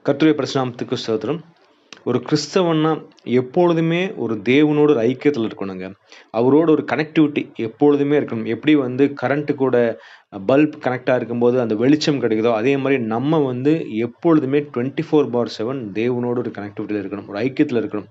கர்த்தருடைய பரிசுநாமத்துக்கு ஸ்தோத்திரம். ஒரு கிறிஸ்தவன்னா எப்பொழுதுமே ஒரு தேவனோடு ஒரு ஐக்கியத்துல இருக்கணுங்க. அவரோட ஒரு கனெக்டிவிட்டி எப்பொழுதுமே இருக்கணும். எப்படி கரண்ட் கூட பல்ப் கனெக்ட்டா இருக்கும்போது அந்த வெளிச்சம் கிடைக்குதோ, அதே மாரி நம்ம எப்பொழுதுமே 24/7 தேவனோடு ஒரு கனெக்டிவிட்டில இருக்கணும். ஒரு ஐக்கியத்துல இருக்கணும்.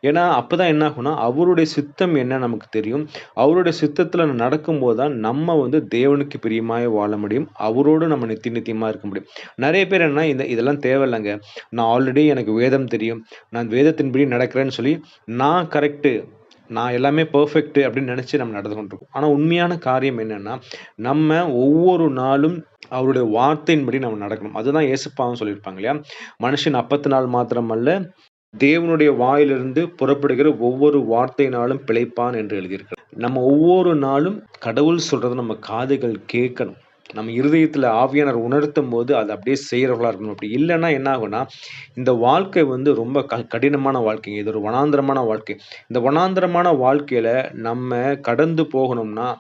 ஏன்னா, அப்பதான் என்ன ஆகும்னா, அவருடைய சித்தம் என்ன நமக்கு தெரியும். அவருடைய சித்தத்துல நடக்கும்போது தான் நம்ம தேவனுக்கு பிரியமாய் வாழ முடியும். அவரோடு நம்ம நித்திய நித்தியமா இருக்க முடியும். நெறைய பேர் என்ன இதெல்லாம் தேவையில்லங்க. நான் ஆல்ரெடி எனக்கு வேதம் தெரியும். நான் வேதத்தின்படி நடக்கிறேன்னு சொல்லி, நான் கரெக்ட்டு. நான் எல்லாமே பெர்ஃபெக்ட் அப்படின்னு நெனச்சு நம்ம நடந்து கொண்டிருக்கோம். ஆனா உண்மையான காரியம் என்னன்னா, நம்ம ஒவ்வொரு நாளும் அவருடைய வார்த்தையின்படி நம்ம நடக்கணும். அதுதான் இயேசுப்பாவும் சொல்லியிருப்பாங்க இல்லையா? மனுஷன் அப்பத்தினால் மாத்திரம் அல்ல, தேவனுடைய வாயிலிருந்து புறப்படுகிற ஒவ்வொரு வார்த்தையினாலும் பிழைப்பான் என்று எழுதியிருக்கிறது. நம்ம ஒவ்வொரு நாளும் கடவுள் சொல்றத நம்ம காதுகள் கேட்கணும். நம்ம இருதயத்துல ஆவியானவர் உணர்த்தும்போது, அத அப்படியே செய்றவர்களா இருக்கணும். அப்படி இல்லன்னா என்ன ஆகும்னா, இந்த வாழ்க்கை ரொம்ப கடினமான வாழ்க்கைங்க. இது ஒரு வனாந்தரமான வாழ்க்கை. இந்த வனாந்தரமான வாழ்க்கையில நம்ம கடந்து போகணும்னா,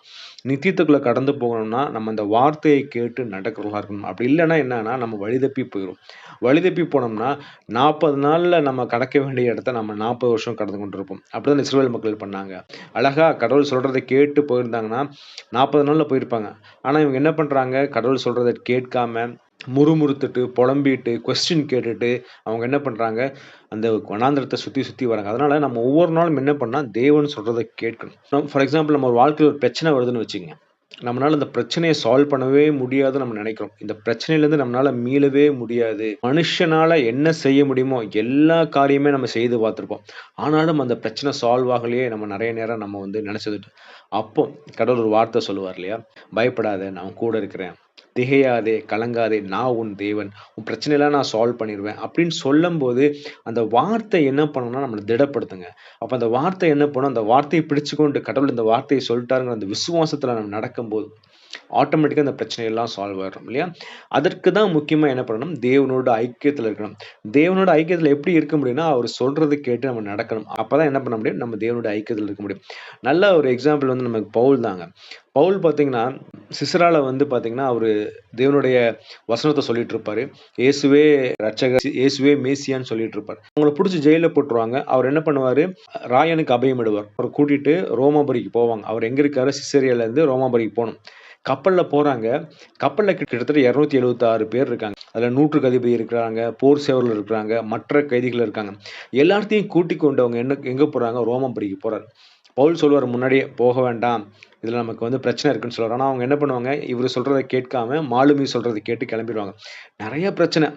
நித்தியத்துக்குள்ள கடந்து போகணும்னா, நம்ம இந்த வார்த்தையை கேட்டு நடக்கிறவர்களா இருக்கணும். அப்படி இல்லன்னா என்னன்னா, நம்ம வழி தப்பி போயிரும். வழி தப்பி போனோம்னா, 40 நாள்ல நம்ம கடக்க வேண்டிய இடத்த நம்ம 40 வருஷம் கடந்து கொண்டிருப்போம். அப்படிதான் இஸ்ரவேல் மக்கள் பண்ணாங்க. அழகா கடவுள் சொல்றத கேட்டு போயிருந்தாங்கன்னா, 40 நாள்ல போயிருப்பாங்க. ஆனா இவங்க என்ன பண்றாங்க, கடவுள் சொல்றத கேட்காம, முறுமுறுத்துட்டு, பொலம்பிட்டு, கொஸ்டின் கேட்டுட்டு, அவங்க என்ன பண்றாங்க, அந்த வனாந்திரத்த சுத்தி சுத்தி வராங்க. அதனால நம்ம ஒவ்வொரு நாளும் என்ன பண்ணா, தேவன் சொல்றத கேட்கணும். ஃபார் எக்ஸாம்பிள் நம்ம ஒரு வாழ்க்கையில ஒரு பிரச்சனை வருதுன்னு வச்சுக்கங்க. நம்மனால இந்த பிரச்சனைய சால்வ் பண்ணவே முடியாதுன்னு நம்ம நெனைக்கிறோம். இந்த பிரச்சனையிலருந்து நம்மனால மீளவே முடியாது. மனுஷனால என்ன செய்ய முடியுமோ, எல்லா காரியமே நம்ம செய்து பார்த்திருப்போம். ஆனாலும் அந்த பிரச்சனை சால்வ் ஆகலையே நம்ம நெறைய நேரம் நம்ம நெனச்சது. அப்போ கடவுள் ஒரு வார்த்த சொல்லுவார் இல்லையா? "பயப்படாத நான் உன் கூட இருக்கிறேன். திகையாதே, கலங்காதே, நான் உன் தேவன். உன் பிரச்சனையெல்லாம் நான் சால்வ் பண்ணிருவேன்." அப்படின்னு சொல்லும்போது, அந்த வார்த்தை என்ன பண்ணும்னா, நம்மள திடப்படுத்துங்க. அப்ப அந்த வார்த்தை என்ன பண்ணும், அந்த வார்த்தைய பிடிச்சுக்கொண்டு கடவுள் இந்த வார்த்தைய சொல்லிட்டாருங்கிற அந்த விசுவாசத்துல நம்ம நடக்கும்போது, ஆட்டோமேட்டிக்கா அந்த பிரச்சனை எல்லாம் சால்வ் ஆயிரும் இல்லையா? அதற்கு தான் முக்கியமா என்ன பண்ணணும், தேவனோட ஐக்கியத்துல இருக்கணும். தேவனோட ஐக்கியத்துல எப்படி இருக்க முடியும்னா, அவரு சொல்றத கேட்டு நம்ம நடக்கணும். அப்பதான் என்ன பண்ண முடியும், நம்ம தேவனோட ஐக்கியத்துல இருக்க முடியும். நல்ல ஒரு எக்ஸாம்பிள் நமக்கு பவுல் தாங்க. பவுல் பார்த்தீங்கன்னா, சிசரால பார்த்தீங்கன்னா, அவரு தேவனுடைய வசனத்த சொல்லிட்டு இருப்பாரு. இயேசுவே ரட்சகர், இயேசுவே மேசியான்னு சொல்லிட்டு இருப்பாரு. அவங்கள புடிச்சு ஜெயில்ல போட்டுருவாங்க. அவர் என்ன பண்ணுவாரு, ராயனுக்கு அபயமிடுவார். அவர கூட்டிட்டு ரோமாபுரிக்கு போவாங்க. அவர் எங்க இருக்காரு, சிசேரியால இருந்து ரோமாபுரிக்கு போணும். கப்பல்ல போறாங்க. கப்பல்ல கிட்டத்தட்ட 276 பேர் இருக்காங்க. அதுல நூற்றுக்கு அதிபதி இருக்கிறாங்க, போர் சேவகர்கள் இருக்கிறாங்க, மற்ற கைதிகள் இருக்காங்க. எல்லாத்தையும் கூட்டிக் கொண்டு அவங்க எங்க போறாங்க, ரோமாபுரிக்கு போறாரு. பவுல் சொல்லுவாரு முன்னாடியே, "போக வேண்டாம். இதுல நமக்கு பிரச்சனை இருக்குன்னு" சொல்லுவாரு. ஆனா அவங்க என்ன பண்ணுவாங்க, இவரு சொல்றத கேட்காம, மாலுமி சொல்றத கேட்டு கெளம்பிருவாங்க. நெறைய பிரச்சனை.